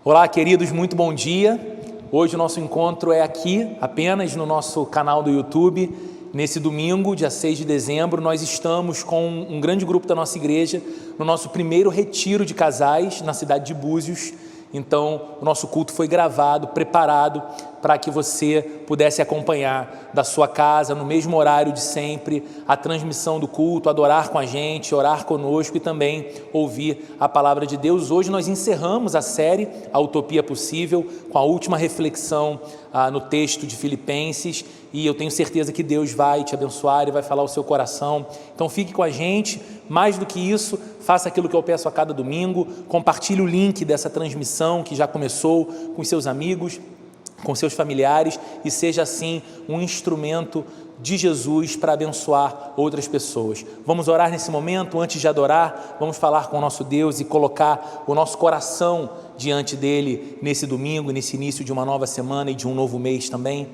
Olá, queridos, muito bom dia. Hoje o nosso encontro é aqui, apenas no nosso canal do YouTube. Nesse domingo, dia 6 de dezembro, nós estamos com um grande grupo da nossa igreja no nosso primeiro retiro de casais na cidade de Búzios. Então, o nosso culto foi gravado, preparado para que você pudesse acompanhar da sua casa, no mesmo horário de sempre, a transmissão do culto, adorar com a gente, orar conosco e também ouvir a palavra de Deus. Hoje nós encerramos a série A Utopia Possível com a última reflexão no texto de Filipenses, e eu tenho certeza que Deus vai te abençoar e vai falar ao seu coração. Então fique com a gente. Mais do que isso, faça aquilo que eu peço a cada domingo, compartilhe o link dessa transmissão que já começou com seus amigos, com seus familiares, e seja assim um instrumento de Jesus para abençoar outras pessoas. Vamos orar nesse momento. Antes de adorar, vamos falar com o nosso Deus e colocar o nosso coração diante dele nesse domingo, nesse início de uma nova semana e de um novo mês também.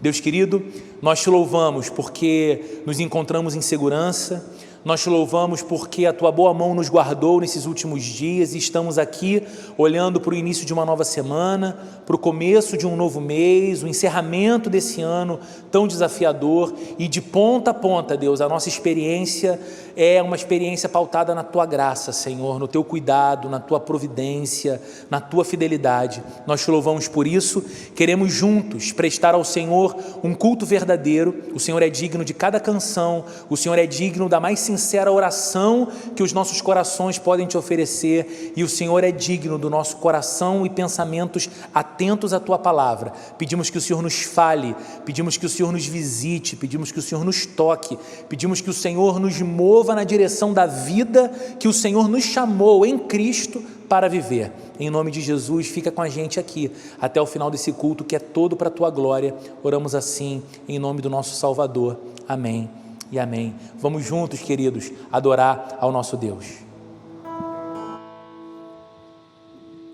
Deus querido, nós te louvamos porque nos encontramos em segurança. Nós te louvamos porque a tua boa mão nos guardou nesses últimos dias e estamos aqui olhando para o início de uma nova semana, para o começo de um novo mês, o encerramento desse ano tão desafiador, e de ponta a ponta, Deus, a nossa experiência é uma experiência pautada na tua graça, Senhor, no teu cuidado, na tua providência, na tua fidelidade. Nós te louvamos por isso. Queremos juntos prestar ao Senhor um culto verdadeiro. O Senhor é digno de cada canção, o Senhor é digno da mais sincera oração que os nossos corações podem te oferecer, e o Senhor é digno do nosso coração e pensamentos atentos à tua palavra. Pedimos que o Senhor nos fale, pedimos que o Senhor nos visite, pedimos que o Senhor nos toque, pedimos que o Senhor nos mova na direção da vida que o Senhor nos chamou em Cristo para viver. Em nome de Jesus, fica com a gente aqui até o final desse culto, que é todo para a tua glória. Oramos assim em nome do nosso Salvador. Amém e amém. Vamos juntos, queridos, adorar ao nosso Deus.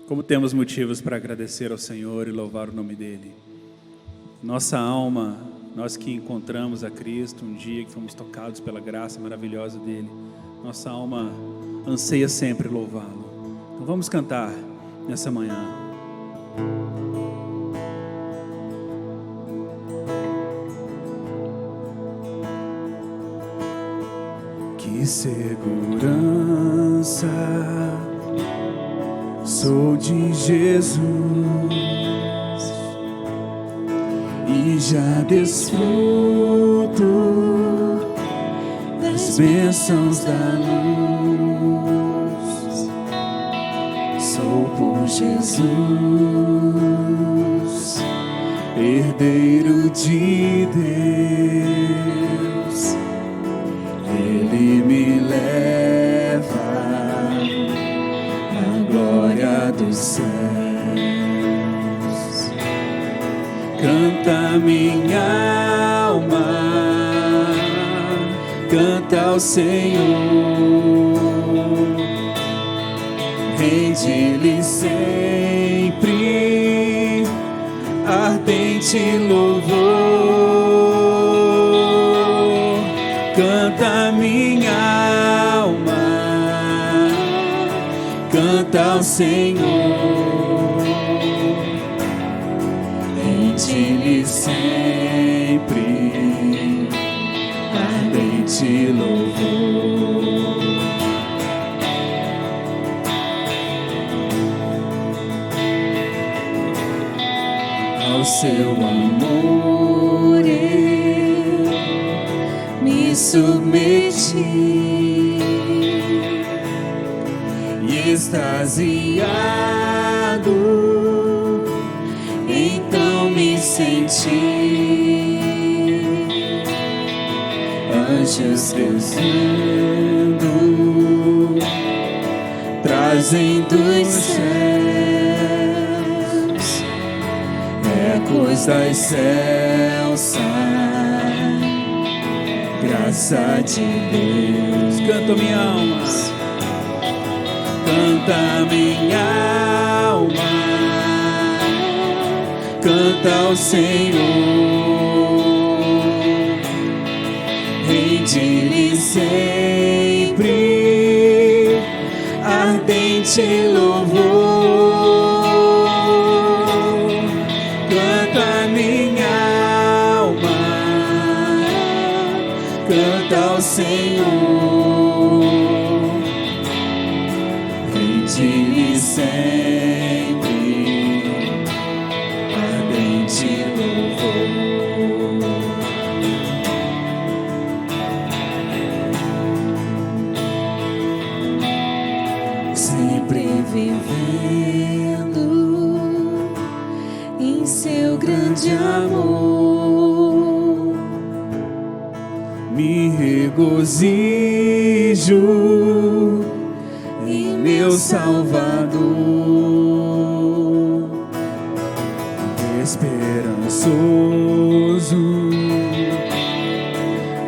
Como temos motivos para agradecer ao Senhor e louvar o nome dEle. Nossa alma, nós que encontramos a Cristo um dia, que fomos tocados pela graça maravilhosa dEle, nossa alma anseia sempre louvá-lo. Então vamos cantar nessa manhã. Que segurança sou de Jesus, e já desfruto das bênçãos da luz. Sou por Jesus herdeiro de Deus. Ele me leva à glória dos céus. Canta minha alma, canta ao Senhor. Rende-lhe sempre ardente louvor. Canta minha alma, canta ao Senhor. Rende-lhe sempre ardente louvor. Ao seu amor eu me submeti, e extasiado então me senti. Anjos descendo, trazem dos céus ecos das céus, graça de Deus. Canta minha alma, canta minha alma, canta ao Senhor. Rende-lhe sempre ardente louvor. grande amor, me regozijo em meu Salvador, esperançoso,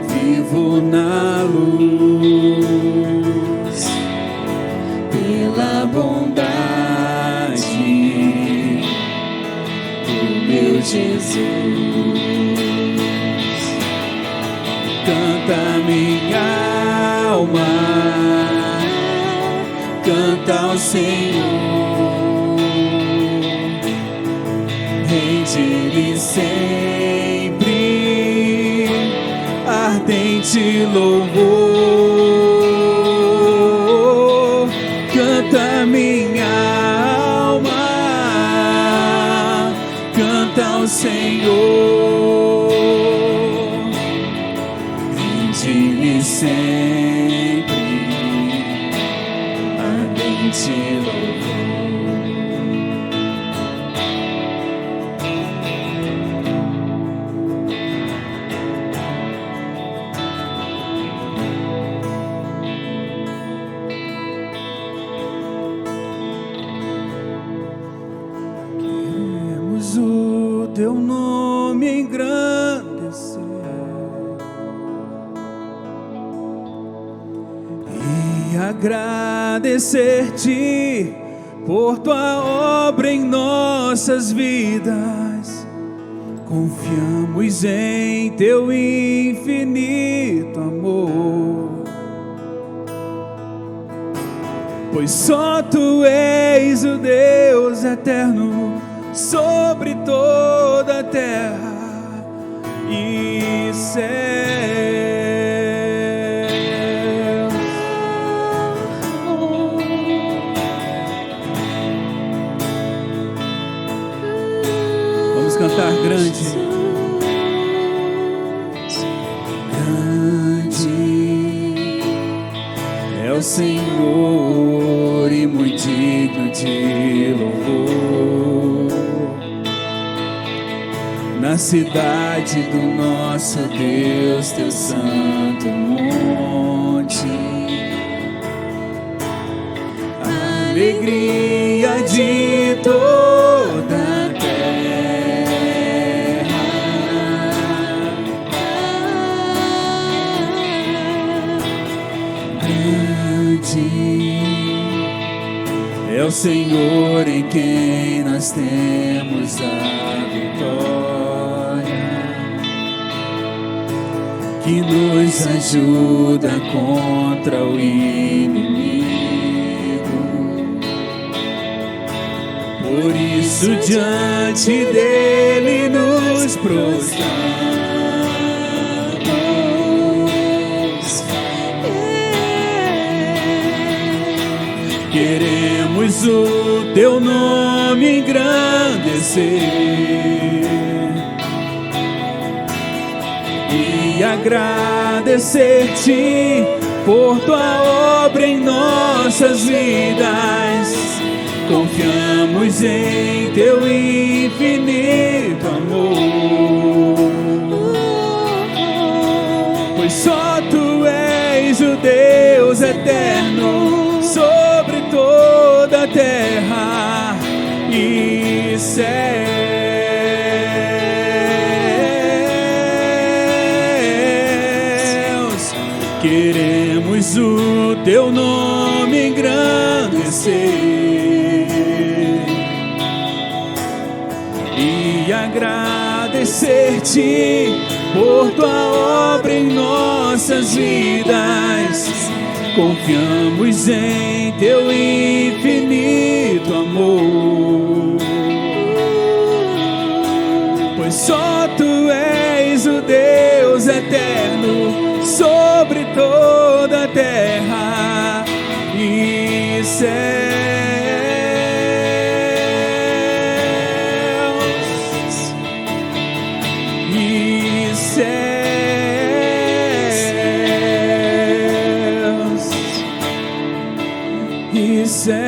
vivo na luz, pela bondade do meu Jesus. Canta minha alma, canta ao Senhor, rende-lhe sempre ardente louvor. Canta minha alma, canta ao Senhor, rende-lhe sempre ardente louvor. Queremos o teu nome engrandecer e agradecer-te por tua obra em nossas vidas. Confiamos em teu infinito amor, pois só tu és o Deus eterno sobre toda a terra e céu. Vamos cantar grande. Grande é o Senhor e muito digno de louvor, na cidade do nosso Deus, teu santo monte. A alegria de toda a terra, grande é o Senhor em quem nós temos a vitória, que nos ajuda contra o inimigo. Por isso diante dele nos prostramos, queremos o teu nome engrandecer e agradecer-te por tua obra em nossas vidas. Confiamos em teu infinito amor, pois só tu és o Deus eterno sobre toda a terra e céus. Queremos o teu nome engrandecer e agradecer-te por tua obra em nossas vidas. Confiamos em teu infinito amor, pois só tu és o Deus eterno sobre toda a terra e céus. E céus. E céus.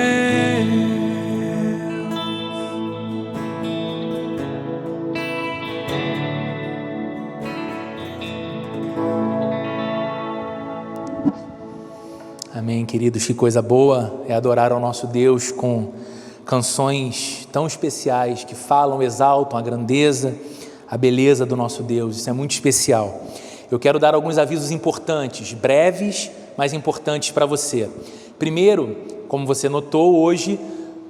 queridos, que coisa boa é adorar ao nosso Deus com canções tão especiais que falam, exaltam a grandeza, a beleza do nosso Deus. Isso é muito especial. Eu quero dar alguns avisos importantes, breves, mas importantes para você. Primeiro, como você notou, hoje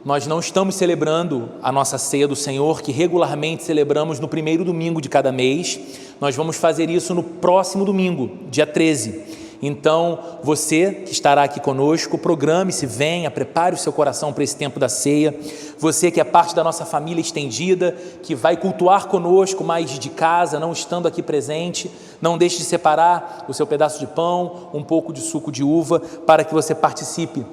nós não estamos celebrando a nossa ceia do Senhor, que regularmente celebramos no primeiro domingo de cada mês. Nós vamos fazer isso no próximo domingo, dia 13. Então, você que estará aqui conosco, programe-se, venha, prepare o seu coração para esse tempo da ceia. Você que é parte da nossa família estendida, que vai cultuar conosco, mas de casa, não estando aqui presente, não deixe de separar o seu pedaço de pão, um pouco de suco de uva, para que você participe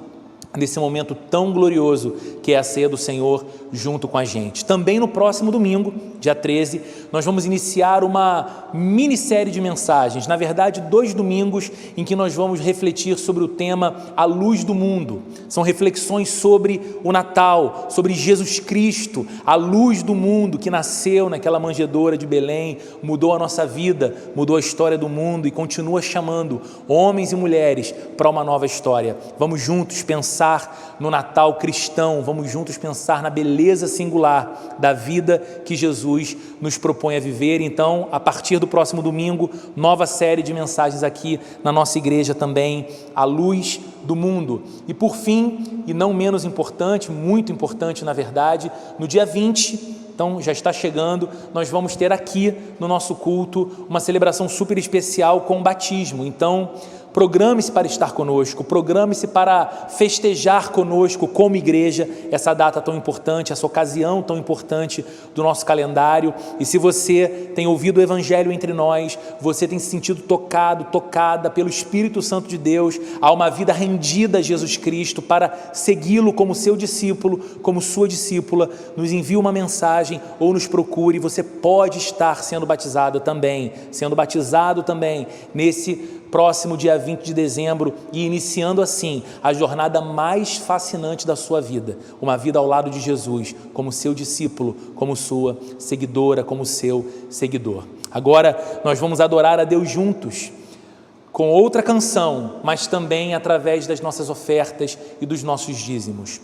nesse momento tão glorioso que é a ceia do Senhor junto com a gente. Também no próximo domingo, dia 13, nós vamos iniciar uma minissérie de mensagens, na verdade 2 domingos em que nós vamos refletir sobre o tema A Luz do Mundo. São reflexões sobre o Natal, sobre Jesus Cristo, a luz do mundo que nasceu naquela manjedoura de Belém, mudou a nossa vida, mudou a história do mundo e continua chamando homens e mulheres para uma nova história. Vamos juntos pensar no Natal cristão, vamos juntos pensar na beleza singular da vida que Jesus nos propõe a viver. Então, a partir do próximo domingo, nova série de mensagens aqui na nossa igreja também, a luz do mundo. E por fim, e não menos importante, muito importante na verdade, no dia 20, então já está chegando, nós vamos ter aqui no nosso culto uma celebração super especial com o batismo. Então, programe-se para estar conosco, programe-se para festejar conosco como igreja essa data tão importante, essa ocasião tão importante do nosso calendário. E se você tem ouvido o Evangelho entre nós, você tem se sentido tocado, tocada pelo Espírito Santo de Deus, a uma vida rendida a Jesus Cristo para segui-lo como seu discípulo, como sua discípula, nos envie uma mensagem ou nos procure. Você pode estar sendo batizado também nesse próximo dia 20 de dezembro e iniciando assim a jornada mais fascinante da sua vida, uma vida ao lado de Jesus, como seu discípulo, como sua seguidora, como seu seguidor. Agora nós vamos adorar a Deus juntos, com outra canção, mas também através das nossas ofertas e dos nossos dízimos.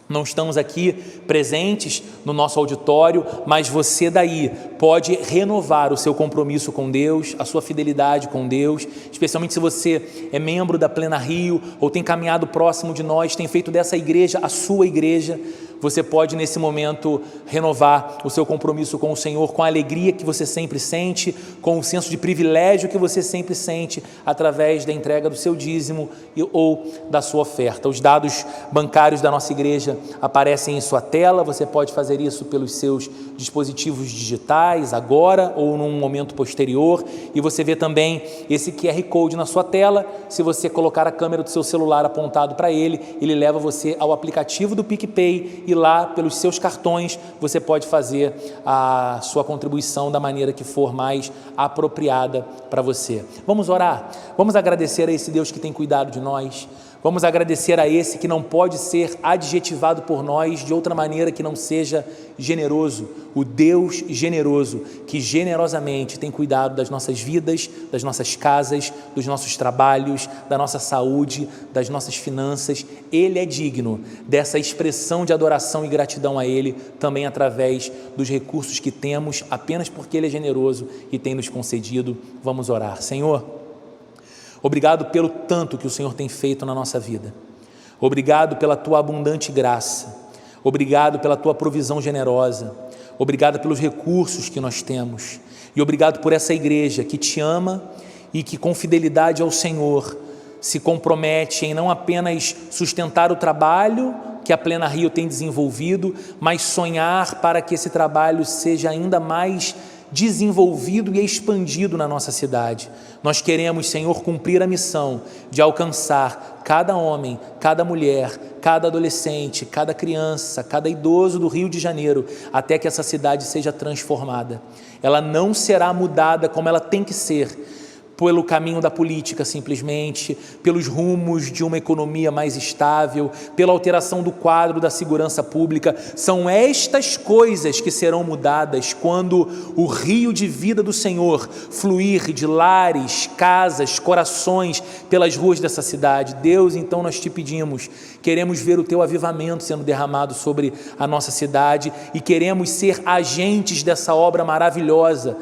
Não estamos aqui presentes no nosso auditório, mas você daí pode renovar o seu compromisso com Deus, a sua fidelidade com Deus, especialmente se você é membro da Plena Rio ou tem caminhado próximo de nós, tem feito dessa igreja a sua igreja. Você pode nesse momento renovar o seu compromisso com o Senhor, com a alegria que você sempre sente, com o senso de privilégio que você sempre sente através da entrega do seu dízimo ou da sua oferta. Os dados bancários da nossa igreja aparecem em sua tela, você pode fazer isso pelos seus dispositivos digitais agora ou num momento posterior, e você vê também esse QR Code na sua tela. Se você colocar a câmera do seu celular apontado para ele, ele leva você ao aplicativo do PicPay e lá pelos seus cartões você pode fazer a sua contribuição da maneira que for mais apropriada para você. Vamos orar, vamos agradecer a esse Deus que tem cuidado de nós. Vamos agradecer a esse que não pode ser adjetivado por nós de outra maneira que não seja generoso, o Deus generoso que generosamente tem cuidado das nossas vidas, das nossas casas, dos nossos trabalhos, da nossa saúde, das nossas finanças. Ele é digno dessa expressão de adoração e gratidão a Ele, também através dos recursos que temos, apenas porque Ele é generoso e tem nos concedido. Vamos orar. Senhor, obrigado pelo tanto que o Senhor tem feito na nossa vida. Obrigado pela Tua abundante graça. Obrigado pela Tua provisão generosa. Obrigado pelos recursos que nós temos. E obrigado por essa igreja que Te ama e que com fidelidade ao Senhor se compromete em não apenas sustentar o trabalho que a Plena Rio tem desenvolvido, mas sonhar para que esse trabalho seja ainda mais desenvolvido e expandido na nossa cidade. Nós queremos, Senhor, cumprir a missão de alcançar cada homem, cada mulher, cada adolescente, cada criança, cada idoso do Rio de Janeiro, até que essa cidade seja transformada. Ela não será mudada como ela tem que ser pelo caminho da política simplesmente, pelos rumos de uma economia mais estável, pela alteração do quadro da segurança pública. São estas coisas que serão mudadas quando o rio de vida do Senhor fluir de lares, casas, corações pelas ruas dessa cidade. Deus, então nós te pedimos, queremos ver o teu avivamento sendo derramado sobre a nossa cidade e queremos ser agentes dessa obra maravilhosa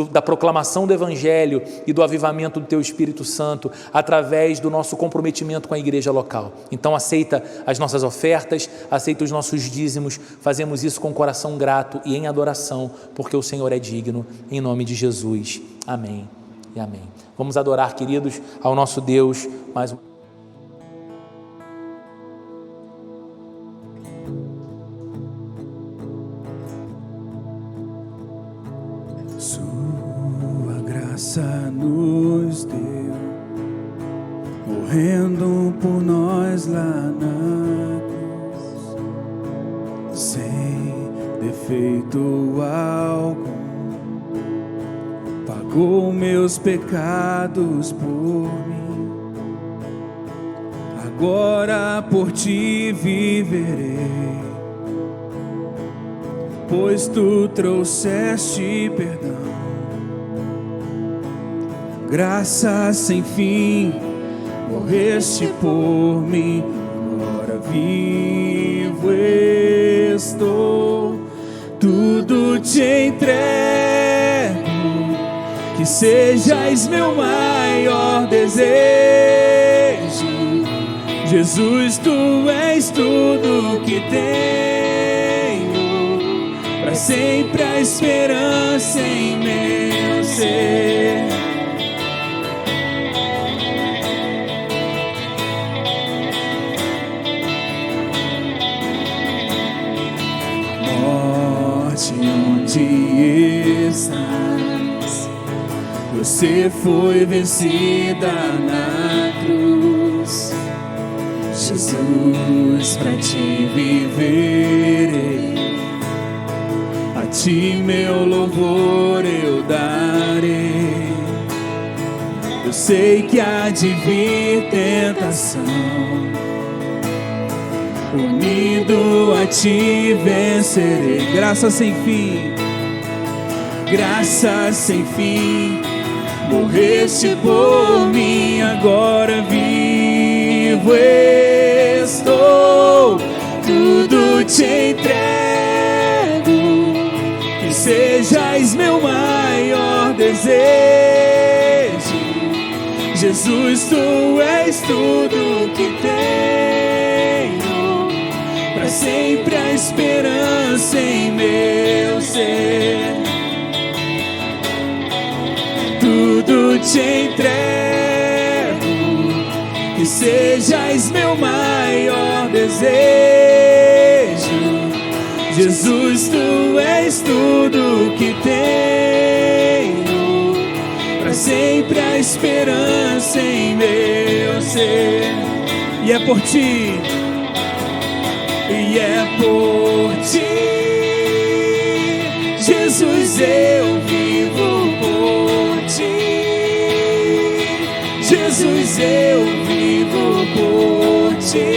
da proclamação do Evangelho e do avivamento do Teu Espírito Santo através do nosso comprometimento com a igreja local. Então aceita as nossas ofertas, aceita os nossos dízimos, fazemos isso com o coração grato e em adoração, porque o Senhor é digno, em nome de Jesus. Amém e amém. Vamos adorar, queridos, ao nosso Deus mais uma. Nos deu, morrendo por nós lá na cruz, sem defeito algum, pagou meus pecados por mim. Agora por ti viverei, pois tu trouxeste perdão. Graça sem fim, morreste por mim, agora vivo estou, tudo te entrego, que sejais meu maior desejo. Jesus, tu és tudo que tenho, para sempre a esperança em meu ser. Onde estás? Você foi vencida na cruz. Jesus, pra ti viverei, a ti meu louvor eu darei. Eu sei que há de vir tentação, unido a ti vencerei. Graça sem fim, graça sem fim, morreste por mim, agora vivo estou, tudo te entrego, que sejais meu maior desejo. Jesus, tu és tudo que tenho, para sempre a esperança em meu ser. Tudo te entrego, que sejais meu maior desejo. Jesus, tu és tudo que tenho, para sempre a esperança em meu ser. E é por ti, e é por ti, Jesus, eu vivo por ti. Jesus, eu vivo por ti,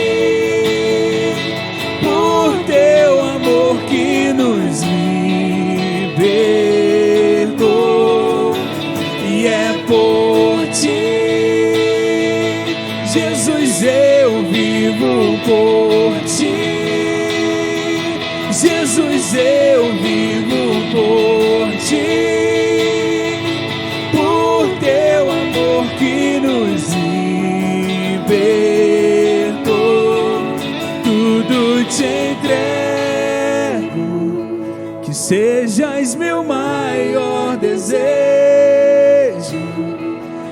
por teu amor que nos libertou. E é por ti, Jesus, eu vivo por ti. Jesus, eu vivo por ti, por teu amor que nos libertou. Tudo te entrego, que sejais meu maior desejo.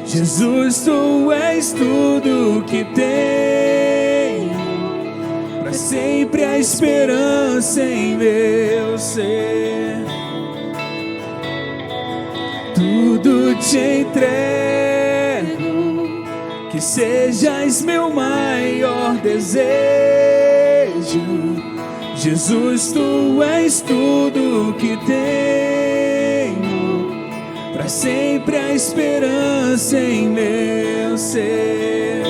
Jesus, tu és tudo que tenho, para sempre a esperança em meu ser. Tudo te entrego, que sejais meu maior desejo. Jesus, tu és tudo que tenho, para Traz sempre a esperança em meu ser.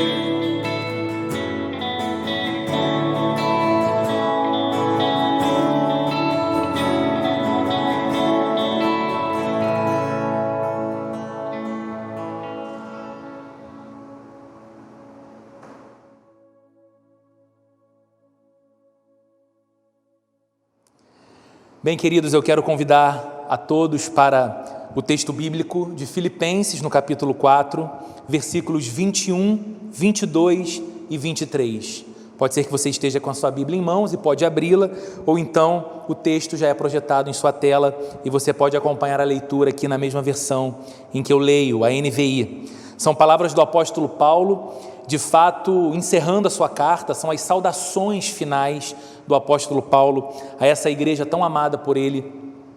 Bem, queridos, eu quero convidar a todos para o texto bíblico de Filipenses, no capítulo 4, versículos 21, 22 e 23. Pode ser que você esteja com a sua Bíblia em mãos e pode abri-la, ou então o texto já é projetado em sua tela e você pode acompanhar a leitura aqui na mesma versão em que eu leio, a NVI. São palavras do apóstolo Paulo, de fato, encerrando a sua carta, são as saudações finais do apóstolo Paulo a essa igreja tão amada por ele,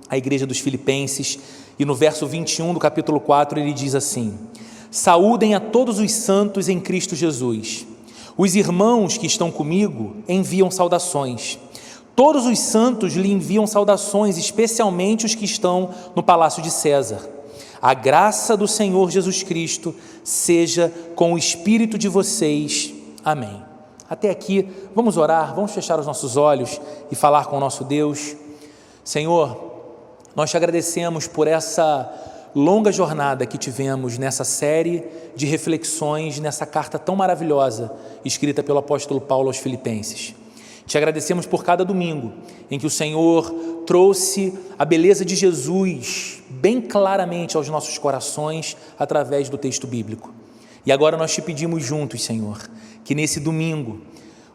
a igreja dos Filipenses. E no verso 21 do capítulo 4 ele diz assim: saúdem a todos os santos em Cristo Jesus. Os irmãos que estão comigo enviam saudações. Todos os santos lhe enviam saudações, especialmente os que estão no palácio de César. A graça do Senhor Jesus Cristo seja com o espírito de vocês. Amém. Até aqui, vamos orar, vamos fechar os nossos olhos e falar com o nosso Deus. Senhor, nós te agradecemos por essa longa jornada que tivemos nessa série de reflexões, nessa carta tão maravilhosa, escrita pelo apóstolo Paulo aos Filipenses. Te agradecemos por cada domingo em que o Senhor trouxe a beleza de Jesus bem claramente aos nossos corações através do texto bíblico. E agora nós te pedimos juntos, Senhor, que nesse domingo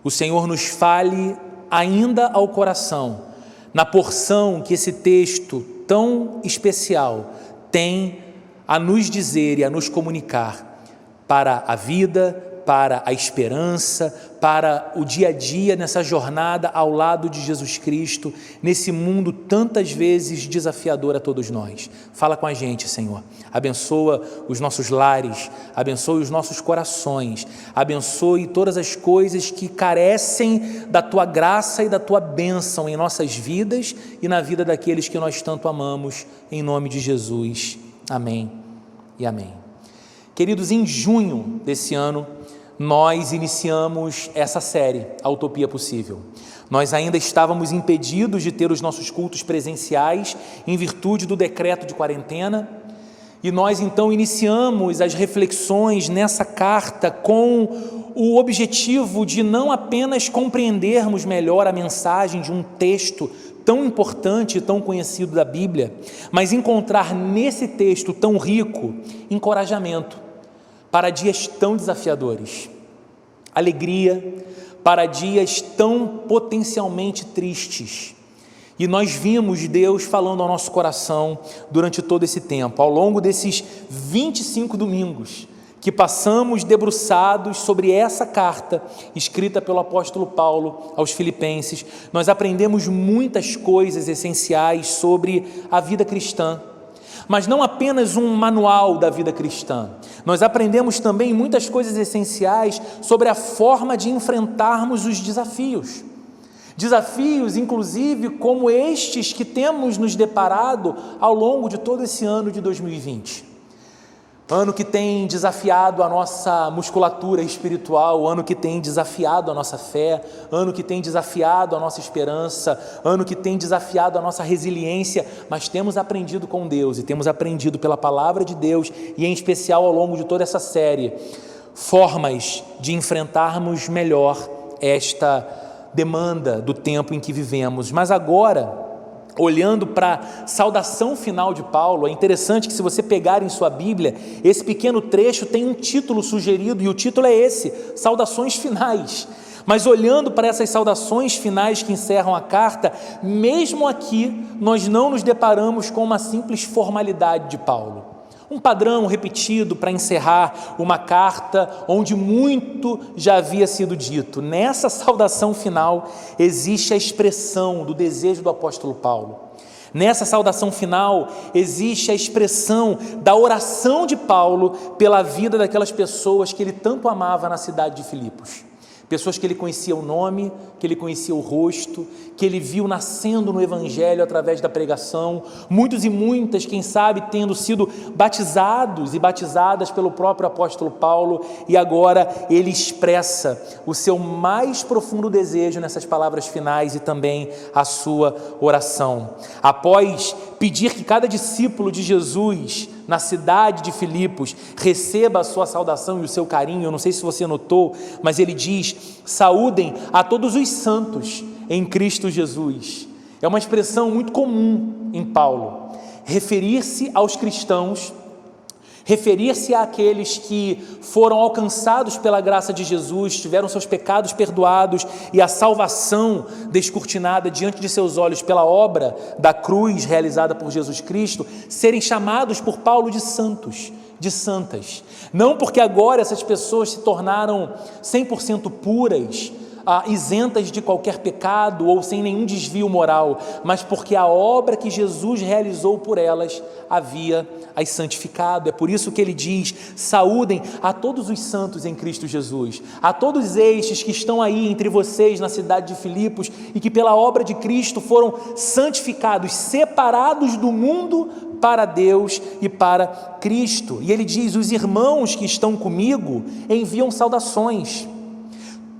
o Senhor nos fale ainda ao coração, na porção que esse texto tão especial tem a nos dizer e a nos comunicar para a vida, para a esperança, para o dia a dia nessa jornada ao lado de Jesus Cristo, nesse mundo tantas vezes desafiador a todos nós. Fala com a gente, Senhor. Abençoa os nossos lares, abençoe os nossos corações, abençoe todas as coisas que carecem da Tua graça e da Tua bênção em nossas vidas e na vida daqueles que nós tanto amamos, em nome de Jesus. Amém e amém. Queridos, em junho desse ano, nós iniciamos essa série, A Utopia Possível. Nós ainda estávamos impedidos de ter os nossos cultos presenciais em virtude do decreto de quarentena, e nós então iniciamos as reflexões nessa carta com o objetivo de não apenas compreendermos melhor a mensagem de um texto tão importante e tão conhecido da Bíblia, mas encontrar nesse texto tão rico encorajamento para dias tão desafiadores, alegria para dias tão potencialmente tristes. E nós vimos Deus falando ao nosso coração durante todo esse tempo, ao longo desses 25 domingos que passamos debruçados sobre essa carta escrita pelo apóstolo Paulo aos Filipenses. Nós aprendemos muitas coisas essenciais sobre a vida cristã, mas não apenas um manual da vida cristã. Nós aprendemos também muitas coisas essenciais sobre a forma de enfrentarmos os desafios. Desafios, inclusive, como estes que temos nos deparado ao longo de todo esse ano de 2020. Ano que tem desafiado a nossa musculatura espiritual, ano que tem desafiado a nossa fé, ano que tem desafiado a nossa esperança, ano que tem desafiado a nossa resiliência, mas temos aprendido com Deus e temos aprendido pela palavra de Deus e em especial ao longo de toda essa série, formas de enfrentarmos melhor esta demanda do tempo em que vivemos. Mas agora, olhando para a saudação final de Paulo, é interessante que se você pegar em sua Bíblia, esse pequeno trecho tem um título sugerido e o título é esse, Saudações Finais. Mas olhando para essas saudações finais que encerram a carta, mesmo aqui nós não nos deparamos com uma simples formalidade de Paulo. Um padrão repetido para encerrar uma carta onde muito já havia sido dito. Nessa saudação final existe a expressão do desejo do apóstolo Paulo. Nessa saudação final existe a expressão da oração de Paulo pela vida daquelas pessoas que ele tanto amava na cidade de Filipos. pessoas que ele conhecia o nome, que ele conhecia o rosto, que ele viu nascendo no Evangelho através da pregação, muitos e muitas, quem sabe, tendo sido batizados e batizadas pelo próprio apóstolo Paulo, e agora ele expressa o seu mais profundo desejo nessas palavras finais e também a sua oração. Após pedir que cada discípulo de Jesus na cidade de Filipos receba a sua saudação e o seu carinho, eu não sei se você notou, mas ele diz: saúdem a todos os santos em Cristo Jesus. É uma expressão muito comum em Paulo, referir-se aos cristãos, referir-se àqueles que foram alcançados pela graça de Jesus, tiveram seus pecados perdoados e a salvação descortinada diante de seus olhos pela obra da cruz realizada por Jesus Cristo, serem chamados por Paulo de santos, de santas. Não porque agora essas pessoas se tornaram 100% puras, isentas de qualquer pecado ou sem nenhum desvio moral, mas porque a obra que Jesus realizou por elas havia as santificado. É por isso que ele diz: saúdem a todos os santos em Cristo Jesus, a todos estes que estão aí entre vocês na cidade de Filipos e que pela obra de Cristo foram santificados, separados do mundo para Deus e para Cristo. E ele diz: os irmãos que estão comigo enviam saudações.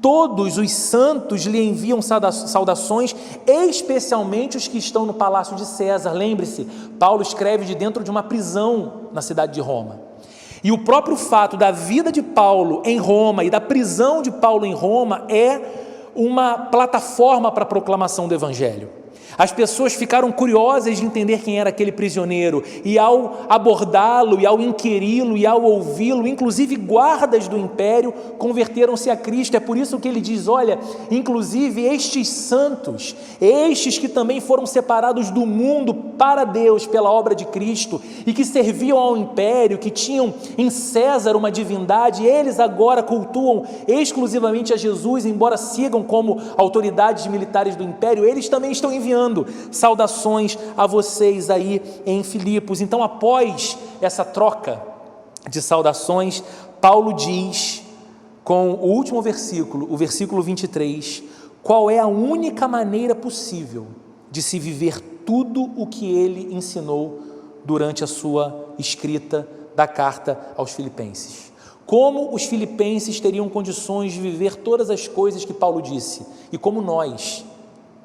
Todos os santos lhe enviam saudações, especialmente os que estão no palácio de César. Lembre-se, Paulo escreve de dentro de uma prisão na cidade de Roma. E o próprio fato da vida de Paulo em Roma e da prisão de Paulo em Roma é uma plataforma para a proclamação do Evangelho. As pessoas ficaram curiosas de entender quem era aquele prisioneiro, e ao abordá-lo, e ao inquiri-lo, e ao ouvi-lo, inclusive guardas do império converteram-se a Cristo. É por isso que ele diz: olha, inclusive estes santos, estes que também foram separados do mundo para Deus pela obra de Cristo, e que serviam ao império, que tinham em César uma divindade, eles agora cultuam exclusivamente a Jesus, embora sigam como autoridades militares do império, eles também estão enviando saudações a vocês aí em Filipos. Então, após essa troca de saudações, Paulo diz, com o último versículo, o versículo 23, qual é a única maneira possível de se viver tudo o que ele ensinou durante a sua escrita da carta aos Filipenses. Como os filipenses teriam condições de viver todas as coisas que Paulo disse, e como nós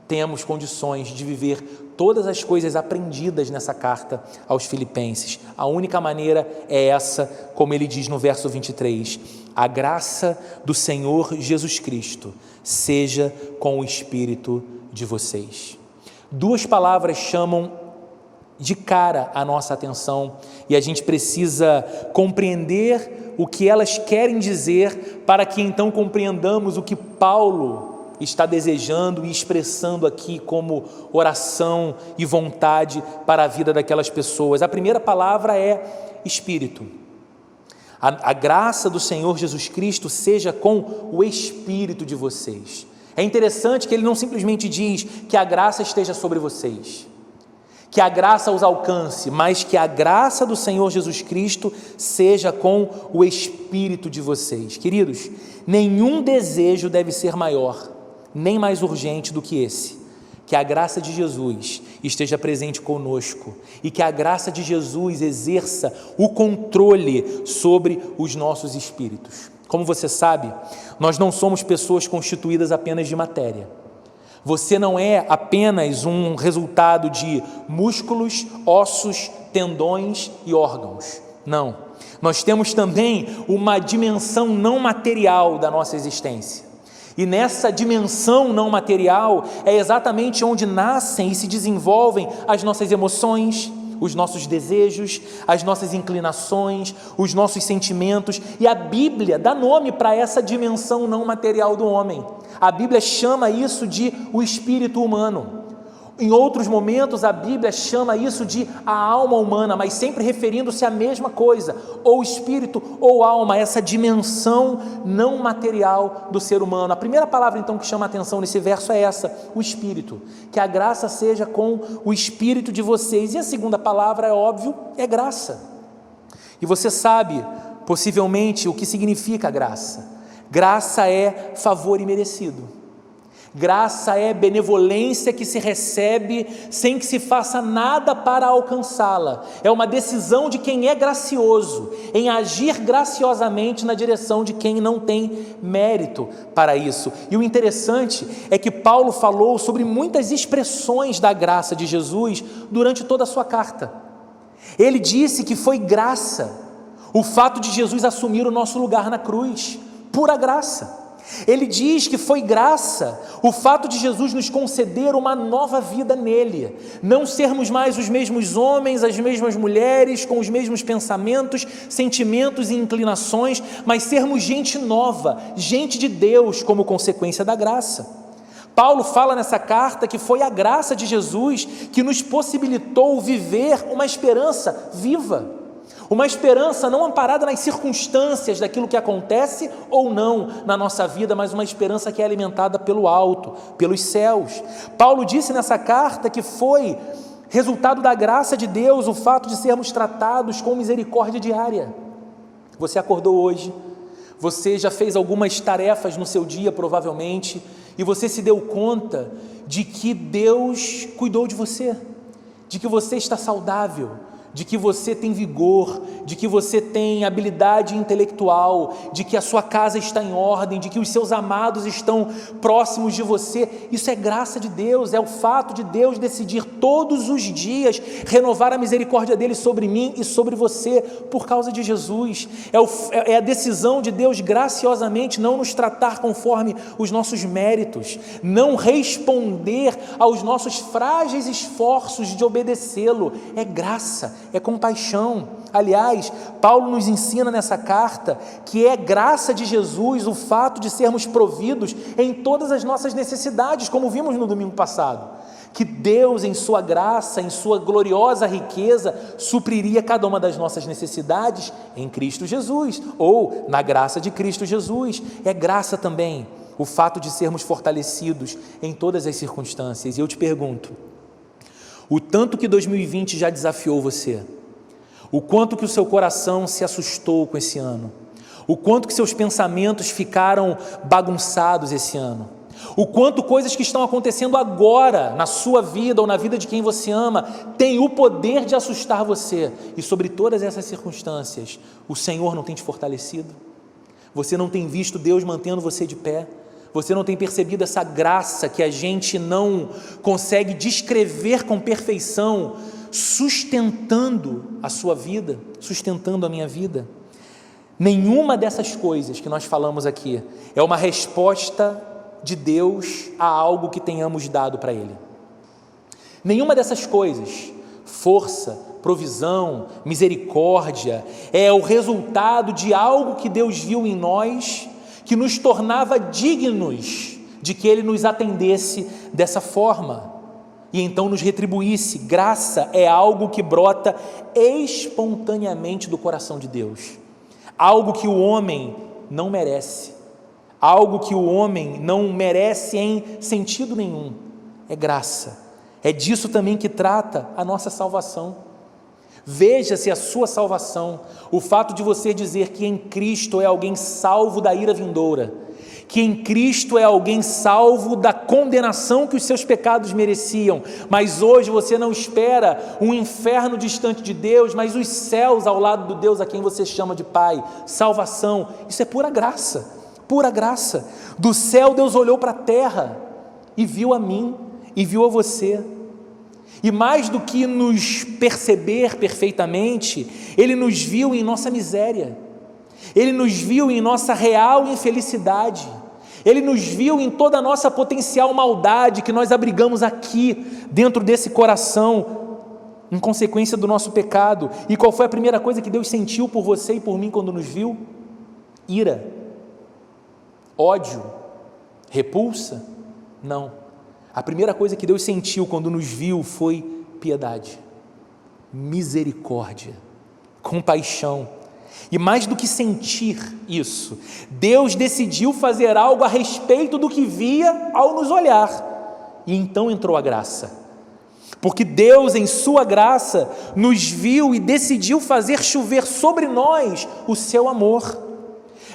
temos condições de viver todas as coisas aprendidas nessa carta aos Filipenses. A única maneira é essa, como ele diz no verso 23, a graça do Senhor Jesus Cristo seja com o espírito de vocês. Duas palavras chamam de cara a nossa atenção e a gente precisa compreender o que elas querem dizer para que então compreendamos o que Paulo está desejando e expressando aqui como oração e vontade para a vida daquelas pessoas. A primeira palavra é Espírito. A graça do Senhor Jesus Cristo seja com o Espírito de vocês. É interessante que ele não simplesmente diz que a graça esteja sobre vocês, que a graça os alcance, mas que a graça do Senhor Jesus Cristo seja com o Espírito de vocês. Queridos, nenhum desejo deve ser maior nem mais urgente do que esse, que a graça de Jesus esteja presente conosco e que a graça de Jesus exerça o controle sobre os nossos espíritos. Como você sabe, nós não somos pessoas constituídas apenas de matéria. Você não é apenas um resultado de músculos, ossos, tendões e órgãos. Não. Nós temos também uma dimensão não material da nossa existência. E nessa dimensão não material é exatamente onde nascem e se desenvolvem as nossas emoções, os nossos desejos, as nossas inclinações, os nossos sentimentos. E a Bíblia dá nome para essa dimensão não material do homem. A Bíblia chama isso de o espírito humano. Em outros momentos a Bíblia chama isso de a alma humana, mas sempre referindo-se à mesma coisa, ou espírito ou alma, essa dimensão não material do ser humano. A primeira palavra então que chama a atenção nesse verso é essa, o Espírito, que a graça seja com o Espírito de vocês. E a segunda palavra, é óbvio, é graça. E você sabe, possivelmente, o que significa graça. Graça é favor imerecido. Graça é benevolência que se recebe sem que se faça nada para alcançá-la. É uma decisão de quem é gracioso em agir graciosamente na direção de quem não tem mérito para isso. E o interessante é que Paulo falou sobre muitas expressões da graça de Jesus durante toda a sua carta. Ele disse que foi graça o fato de Jesus assumir o nosso lugar na cruz, pura graça. Ele diz que foi graça o fato de Jesus nos conceder uma nova vida nele, não sermos mais os mesmos homens, as mesmas mulheres, com os mesmos pensamentos, sentimentos e inclinações, mas sermos gente nova, gente de Deus como consequência da graça. Paulo fala nessa carta que foi a graça de Jesus que nos possibilitou viver uma esperança viva. Uma esperança não amparada nas circunstâncias daquilo que acontece ou não na nossa vida, mas uma esperança que é alimentada pelo alto, pelos céus. Paulo disse nessa carta que foi resultado da graça de Deus o fato de sermos tratados com misericórdia diária. Você acordou hoje, você já fez algumas tarefas no seu dia provavelmente, e você se deu conta de que Deus cuidou de você, de que você está saudável, de que você tem vigor, de que você tem habilidade intelectual, de que a sua casa está em ordem, de que os seus amados estão próximos de você. Isso é graça de Deus, é o fato de Deus decidir todos os dias renovar a misericórdia dele sobre mim e sobre você por causa de Jesus. É a decisão de Deus graciosamente não nos tratar conforme os nossos méritos, não responder aos nossos frágeis esforços de obedecê-lo. É graça, é compaixão. Aliás, Paulo nos ensina nessa carta que é graça de Jesus o fato de sermos providos em todas as nossas necessidades, como vimos no domingo passado, que Deus em sua graça, em sua gloriosa riqueza, supriria cada uma das nossas necessidades em Cristo Jesus, ou na graça de Cristo Jesus. É graça também o fato de sermos fortalecidos em todas as circunstâncias. E eu te pergunto, o tanto que 2020 já desafiou você, o quanto que o seu coração se assustou com esse ano, o quanto que seus pensamentos ficaram bagunçados esse ano, o quanto coisas que estão acontecendo agora na sua vida ou na vida de quem você ama têm o poder de assustar você, e sobre todas essas circunstâncias o Senhor não tem te fortalecido? Você não tem visto Deus mantendo você de pé? Você não tem percebido essa graça que a gente não consegue descrever com perfeição, sustentando a sua vida, sustentando a minha vida? Nenhuma dessas coisas que nós falamos aqui é uma resposta de Deus a algo que tenhamos dado para Ele. Nenhuma dessas coisas, força, provisão, misericórdia, é o resultado de algo que Deus viu em nós, que nos tornava dignos de que Ele nos atendesse dessa forma e então nos retribuísse. Graça é algo que brota espontaneamente do coração de Deus, algo que o homem não merece, algo que o homem não merece em sentido nenhum. É graça, é disso também que trata a nossa salvação. Veja se a sua salvação, o fato de você dizer que em Cristo é alguém salvo da ira vindoura, que em Cristo é alguém salvo da condenação que os seus pecados mereciam, mas hoje você não espera um inferno distante de Deus, mas os céus ao lado do Deus a quem você chama de Pai. Salvação, isso é pura graça, pura graça. Do céu Deus olhou para a terra e viu a mim e viu a você. E mais do que nos perceber perfeitamente, Ele nos viu em nossa miséria, Ele nos viu em nossa real infelicidade, Ele nos viu em toda a nossa potencial maldade que nós abrigamos aqui, dentro desse coração, em consequência do nosso pecado. E qual foi a primeira coisa que Deus sentiu por você e por mim quando nos viu? Ira, ódio, repulsa? Não. A primeira coisa que Deus sentiu quando nos viu foi piedade, misericórdia, compaixão. E mais do que sentir isso, Deus decidiu fazer algo a respeito do que via ao nos olhar. E então entrou a graça. Porque Deus, em sua graça, nos viu e decidiu fazer chover sobre nós o seu amor.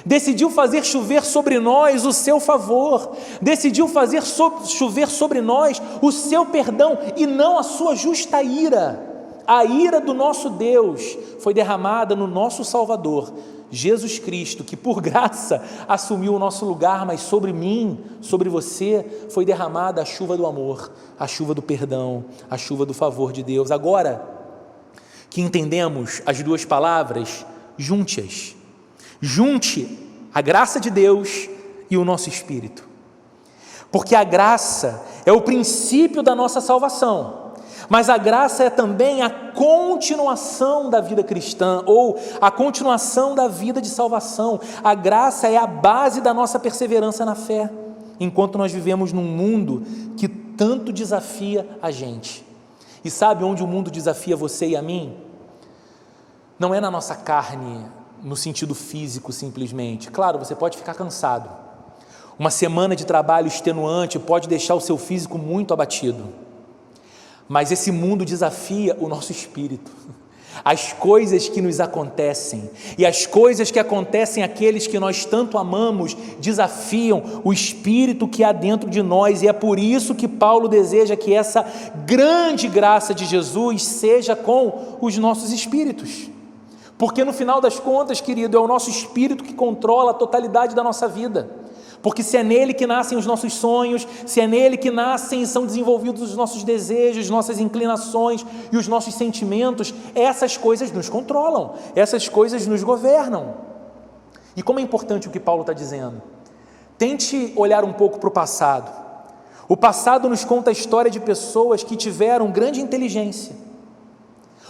decidiu fazer chover sobre nós o seu favor, decidiu fazer chover sobre nós o seu perdão e não a sua justa ira. A ira do nosso Deus foi derramada no nosso Salvador, Jesus Cristo, que por graça assumiu o nosso lugar, mas sobre mim, sobre você, foi derramada a chuva do amor, a chuva do perdão, a chuva do favor de Deus. Agora que entendemos as duas palavras, junte-as. Junte a graça de Deus e o nosso espírito, porque a graça é o princípio da nossa salvação, mas a graça é também a continuação da vida cristã, ou a continuação da vida de salvação. A graça é a base da nossa perseverança na fé, enquanto nós vivemos num mundo que tanto desafia a gente. E sabe onde o mundo desafia você e a mim? Não é na nossa carne, no sentido físico simplesmente. Claro, você pode ficar cansado. Uma semana de trabalho extenuante pode deixar o seu físico muito abatido. Mas esse mundo desafia o nosso espírito. As coisas que nos acontecem e as coisas que acontecem àqueles que nós tanto amamos desafiam o espírito que há dentro de nós, e é por isso que Paulo deseja que essa grande graça de Jesus seja com os nossos espíritos. Porque no final das contas, querido, é o nosso espírito que controla a totalidade da nossa vida. Porque se é nele que nascem os nossos sonhos, se é nele que nascem e são desenvolvidos os nossos desejos, nossas inclinações e os nossos sentimentos, essas coisas nos controlam, essas coisas nos governam. E como é importante o que Paulo está dizendo? Tente olhar um pouco para o passado. O passado nos conta a história de pessoas que tiveram grande inteligência.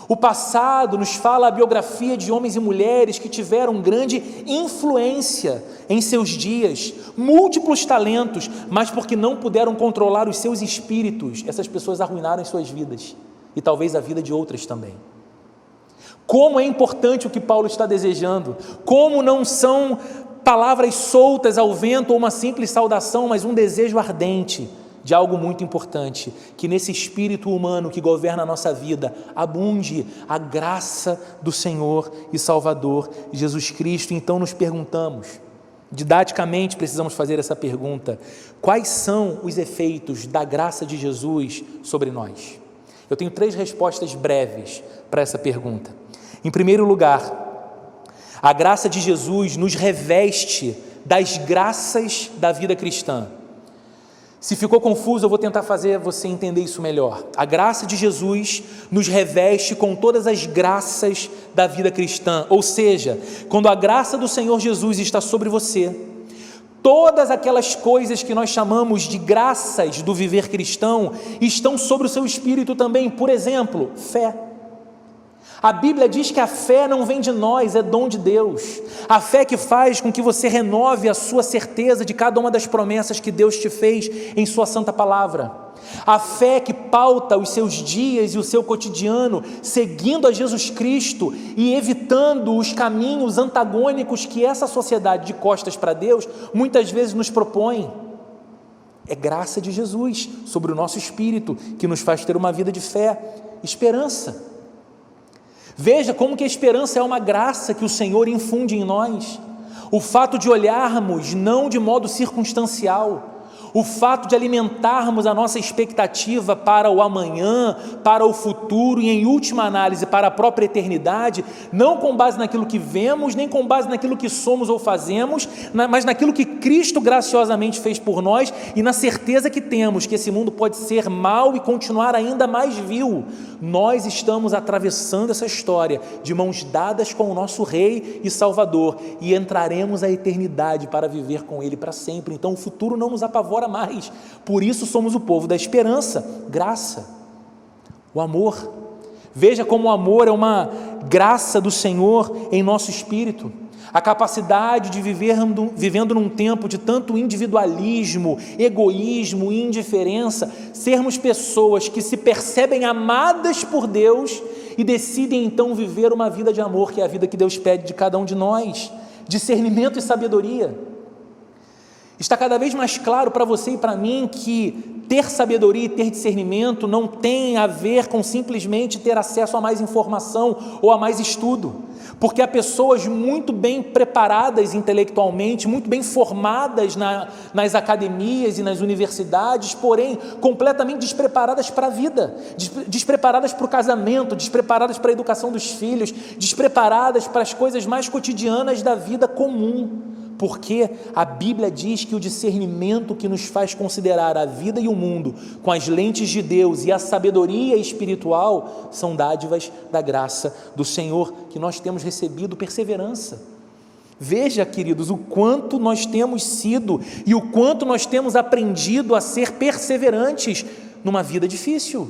O passado nos fala a biografia de homens e mulheres que tiveram grande influência em seus dias, múltiplos talentos, mas porque não puderam controlar os seus espíritos, essas pessoas arruinaram as suas vidas e talvez a vida de outras também. Como é importante o que Paulo está desejando, como não são palavras soltas ao vento ou uma simples saudação, mas um desejo ardente de algo muito importante, que nesse espírito humano que governa a nossa vida, abunde a graça do Senhor e Salvador Jesus Cristo. Então nos perguntamos, didaticamente precisamos fazer essa pergunta: quais são os efeitos da graça de Jesus sobre nós? Eu tenho 3 respostas breves para essa pergunta. Em primeiro lugar, a graça de Jesus nos reveste das graças da vida cristã. Se ficou confuso, eu vou tentar fazer você entender isso melhor. A graça de Jesus nos reveste com todas as graças da vida cristã, ou seja, quando a graça do Senhor Jesus está sobre você, todas aquelas coisas que nós chamamos de graças do viver cristão estão sobre o seu espírito também. Por exemplo, fé. A Bíblia diz que a fé não vem de nós, é dom de Deus. A fé que faz com que você renove a sua certeza de cada uma das promessas que Deus te fez em sua santa palavra. A fé que pauta os seus dias e o seu cotidiano, seguindo a Jesus Cristo e evitando os caminhos antagônicos que essa sociedade de costas para Deus muitas vezes nos propõe. É graça de Jesus sobre o nosso espírito que nos faz ter uma vida de fé, esperança. Veja como que a esperança é uma graça que o Senhor infunde em nós. O fato de olharmos não de modo circunstancial, o fato de alimentarmos a nossa expectativa para o amanhã, para o futuro e, em última análise, para a própria eternidade, não com base naquilo que vemos, nem com base naquilo que somos ou fazemos, mas naquilo que Cristo graciosamente fez por nós e na certeza que temos que esse mundo pode ser mau e continuar ainda mais vil. Nós estamos atravessando essa história de mãos dadas com o nosso Rei e Salvador e entraremos à eternidade para viver com Ele para sempre. Então o futuro não nos apavora mais, por isso somos o povo da esperança, graça, o amor. Veja como o amor é uma graça do Senhor em nosso espírito, a capacidade de vivendo num tempo de tanto individualismo, egoísmo e indiferença, sermos pessoas que se percebem amadas por Deus e decidem então viver uma vida de amor, que é a vida que Deus pede de cada um de nós, discernimento e sabedoria. Está cada vez mais claro para você e para mim que ter sabedoria e ter discernimento não tem a ver com simplesmente ter acesso a mais informação ou a mais estudo, porque há pessoas muito bem preparadas intelectualmente, muito bem formadas nas academias e nas universidades, porém completamente despreparadas para a vida, despreparadas para o casamento, despreparadas para a educação dos filhos, despreparadas para as coisas mais cotidianas da vida comum. Porque a Bíblia diz que o discernimento que nos faz considerar a vida e o mundo com as lentes de Deus e a sabedoria espiritual são dádivas da graça do Senhor, que nós temos recebido perseverança. Veja, queridos, o quanto nós temos sido e o quanto nós temos aprendido a ser perseverantes numa vida difícil,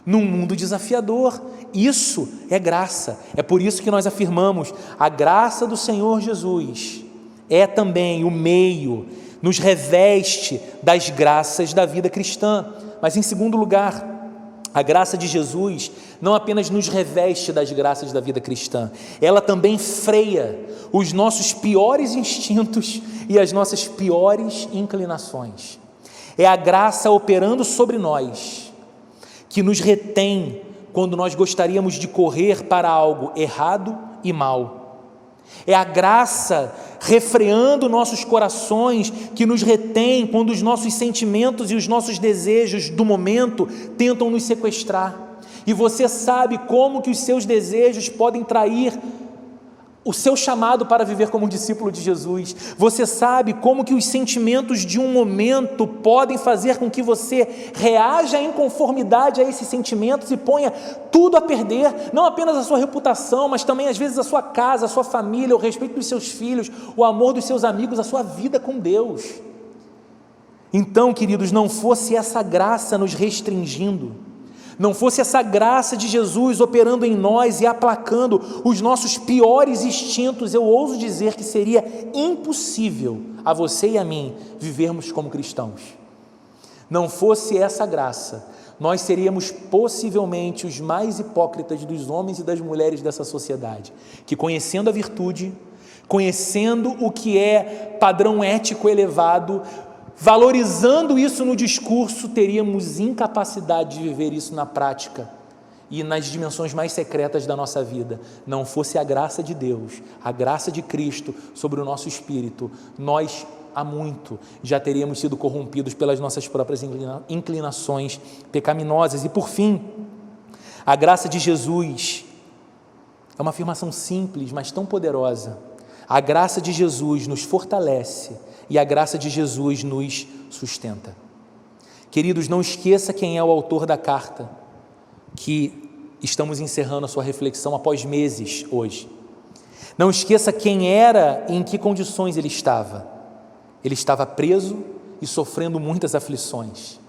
num mundo desafiador. Isso é graça. É por isso que nós afirmamos: a graça do Senhor Jesus é também o meio, nos reveste das graças da vida cristã. Mas em segundo lugar, a graça de Jesus não apenas nos reveste das graças da vida cristã, ela também freia os nossos piores instintos e as nossas piores inclinações. É a graça operando sobre nós que nos retém quando nós gostaríamos de correr para algo errado e mal. É a graça refreando nossos corações que nos retém quando os nossos sentimentos e os nossos desejos do momento tentam nos sequestrar. E você sabe como que os seus desejos podem trair o seu chamado para viver como um discípulo de Jesus. Você sabe como que os sentimentos de um momento podem fazer com que você reaja em conformidade a esses sentimentos e ponha tudo a perder, não apenas a sua reputação, mas também às vezes a sua casa, a sua família, o respeito dos seus filhos, o amor dos seus amigos, a sua vida com Deus. Então, queridos, não fosse essa graça nos restringindo, não fosse essa graça de Jesus operando em nós e aplacando os nossos piores instintos, eu ouso dizer que seria impossível a você e a mim vivermos como cristãos. Não fosse essa graça, nós seríamos possivelmente os mais hipócritas dos homens e das mulheres dessa sociedade, que conhecendo a virtude, conhecendo o que é padrão ético elevado, valorizando isso no discurso, teríamos incapacidade de viver isso na prática e nas dimensões mais secretas da nossa vida. Não fosse a graça de Deus, a graça de Cristo sobre o nosso espírito, nós há muito já teríamos sido corrompidos pelas nossas próprias inclinações pecaminosas. E por fim, a graça de Jesus é uma afirmação simples, mas tão poderosa. A graça de Jesus nos fortalece e a graça de Jesus nos sustenta. Queridos, não esqueça quem é o autor da carta, que estamos encerrando a sua reflexão após meses hoje. Não esqueça quem era e em que condições ele estava. Ele estava preso e sofrendo muitas aflições.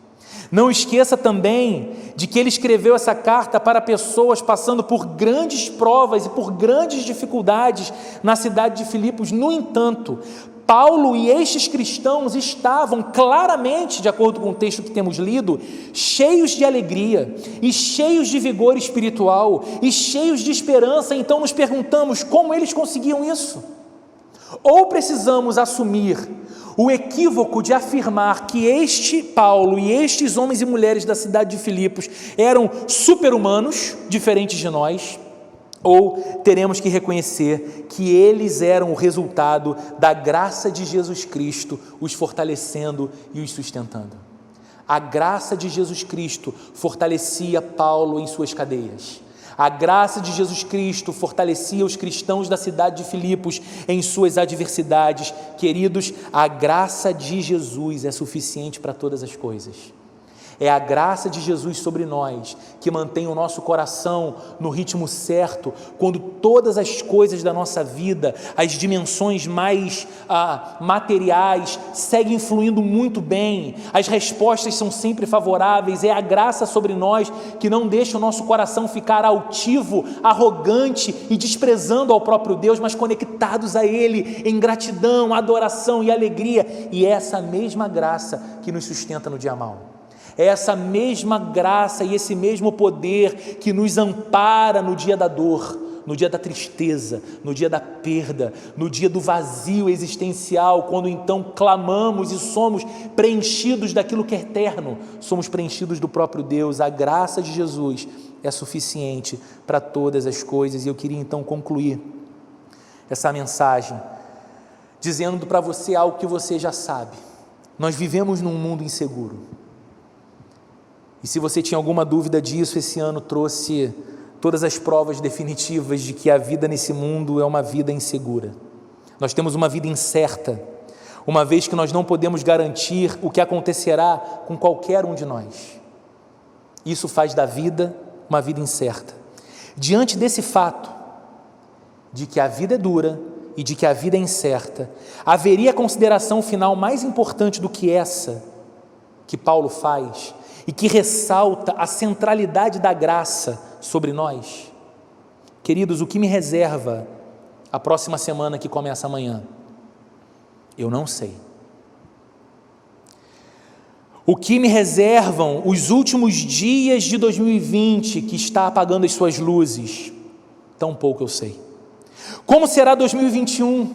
Não esqueça também de que ele escreveu essa carta para pessoas passando por grandes provas e por grandes dificuldades na cidade de Filipos. No entanto, Paulo e estes cristãos estavam claramente, de acordo com o texto que temos lido, cheios de alegria e cheios de vigor espiritual e cheios de esperança. Então nos perguntamos como eles conseguiam isso? Ou precisamos assumir o equívoco de afirmar que este Paulo e estes homens e mulheres da cidade de Filipos eram super-humanos, diferentes de nós, ou teremos que reconhecer que eles eram o resultado da graça de Jesus Cristo, os fortalecendo e os sustentando. A graça de Jesus Cristo fortalecia Paulo em suas cadeias. A graça de Jesus Cristo fortalecia os cristãos da cidade de Filipos em suas adversidades. Queridos, a graça de Jesus é suficiente para todas as coisas. É a graça de Jesus sobre nós que mantém o nosso coração no ritmo certo, quando todas as coisas da nossa vida, as dimensões mais materiais, seguem fluindo muito bem, as respostas são sempre favoráveis. É a graça sobre nós que não deixa o nosso coração ficar altivo, arrogante e desprezando ao próprio Deus, mas conectados a Ele em gratidão, adoração e alegria. E é essa mesma graça que nos sustenta no dia mau. É essa mesma graça e esse mesmo poder que nos ampara no dia da dor, no dia da tristeza, no dia da perda, no dia do vazio existencial, quando então clamamos e somos preenchidos daquilo que é eterno, somos preenchidos do próprio Deus. A graça de Jesus é suficiente para todas as coisas. E eu queria então concluir essa mensagem dizendo para você algo que você já sabe. Nós vivemos num mundo inseguro. E se você tinha alguma dúvida disso, esse ano trouxe todas as provas definitivas de que a vida nesse mundo é uma vida insegura. Nós temos uma vida incerta, uma vez que nós não podemos garantir o que acontecerá com qualquer um de nós. Isso faz da vida uma vida incerta. Diante desse fato, de que a vida é dura e de que a vida é incerta, haveria a consideração final mais importante do que essa que Paulo faz e que ressalta a centralidade da graça sobre nós? Queridos, o que me reserva a próxima semana que começa amanhã? Eu não sei. O que me reservam os últimos dias de 2020 que está apagando as suas luzes? Tampouco eu sei. Como será 2021?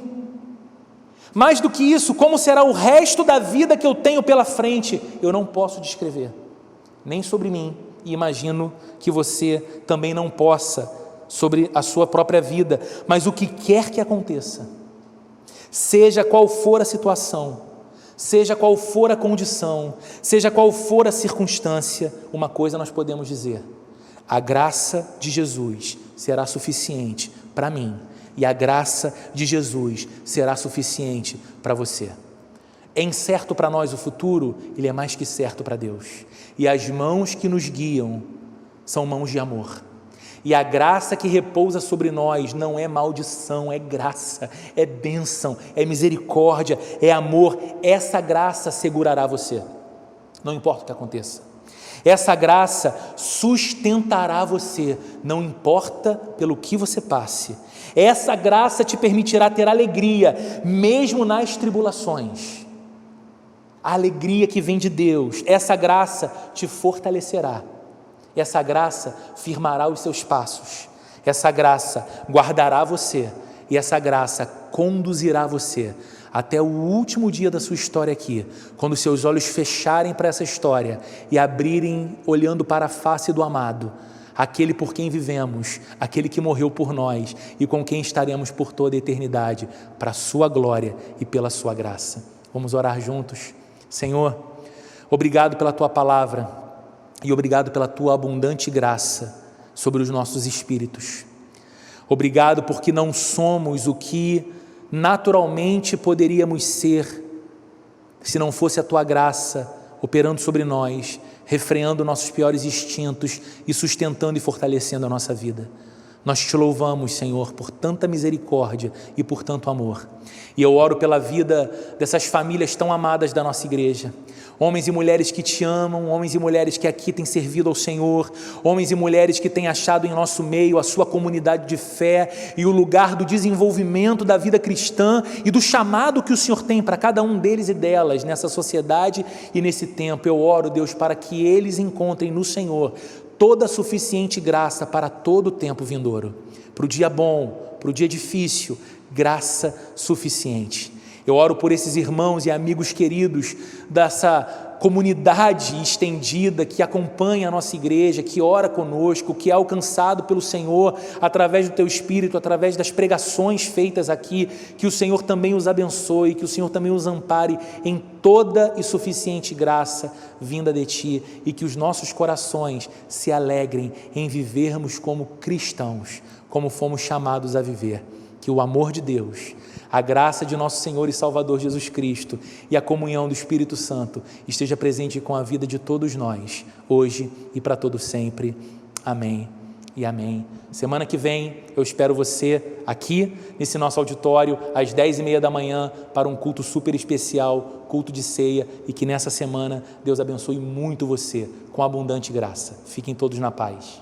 Mais do que isso, como será o resto da vida que eu tenho pela frente? Eu não posso descrever, nem sobre mim, e imagino que você também não possa sobre a sua própria vida. Mas o que quer que aconteça, seja qual for a situação, seja qual for a condição, seja qual for a circunstância, uma coisa nós podemos dizer: a graça de Jesus será suficiente para mim, e a graça de Jesus será suficiente para você. É incerto para nós o futuro, ele é mais que certo para Deus, e as mãos que nos guiam são mãos de amor, e a graça que repousa sobre nós não é maldição, é graça, é bênção, é misericórdia, é amor. Essa graça segurará você, não importa o que aconteça. Essa graça sustentará você, não importa pelo que você passe. Essa graça te permitirá ter alegria, mesmo nas tribulações. A alegria que vem de Deus, essa graça te fortalecerá. Essa graça firmará os seus passos. Essa graça guardará você. E essa graça conduzirá você até o último dia da sua história aqui, quando seus olhos fecharem para essa história e abrirem olhando para a face do amado, aquele por quem vivemos, aquele que morreu por nós e com quem estaremos por toda a eternidade, para a sua glória e pela sua graça. Vamos orar juntos. Senhor, obrigado pela tua palavra e obrigado pela tua abundante graça sobre os nossos espíritos. Obrigado porque não somos o que naturalmente poderíamos ser se não fosse a tua graça operando sobre nós, refreando nossos piores instintos e sustentando e fortalecendo a nossa vida. Nós te louvamos, Senhor, por tanta misericórdia e por tanto amor. E eu oro pela vida dessas famílias tão amadas da nossa igreja, homens e mulheres que te amam, homens e mulheres que aqui têm servido ao Senhor, homens e mulheres que têm achado em nosso meio a sua comunidade de fé e o lugar do desenvolvimento da vida cristã e do chamado que o Senhor tem para cada um deles e delas nessa sociedade e nesse tempo. Eu oro, Deus, para que eles encontrem no Senhor toda a suficiente graça para todo o tempo vindouro, para o dia bom, para o dia difícil, graça suficiente. Eu oro por esses irmãos e amigos queridos dessa comunidade estendida que acompanha a nossa igreja, que ora conosco, que é alcançado pelo Senhor através do teu Espírito, através das pregações feitas aqui, que o Senhor também os abençoe, que o Senhor também os ampare em toda e suficiente graça vinda de ti, e que os nossos corações se alegrem em vivermos como cristãos, como fomos chamados a viver. Que o amor de Deus, a graça de nosso Senhor e Salvador Jesus Cristo e a comunhão do Espírito Santo esteja presente com a vida de todos nós, hoje e para todo sempre. Amém e amém. Semana que vem eu espero você aqui nesse nosso auditório às 10h30 da manhã para um culto super especial, culto de ceia, e que nessa semana Deus abençoe muito você com abundante graça. Fiquem todos na paz.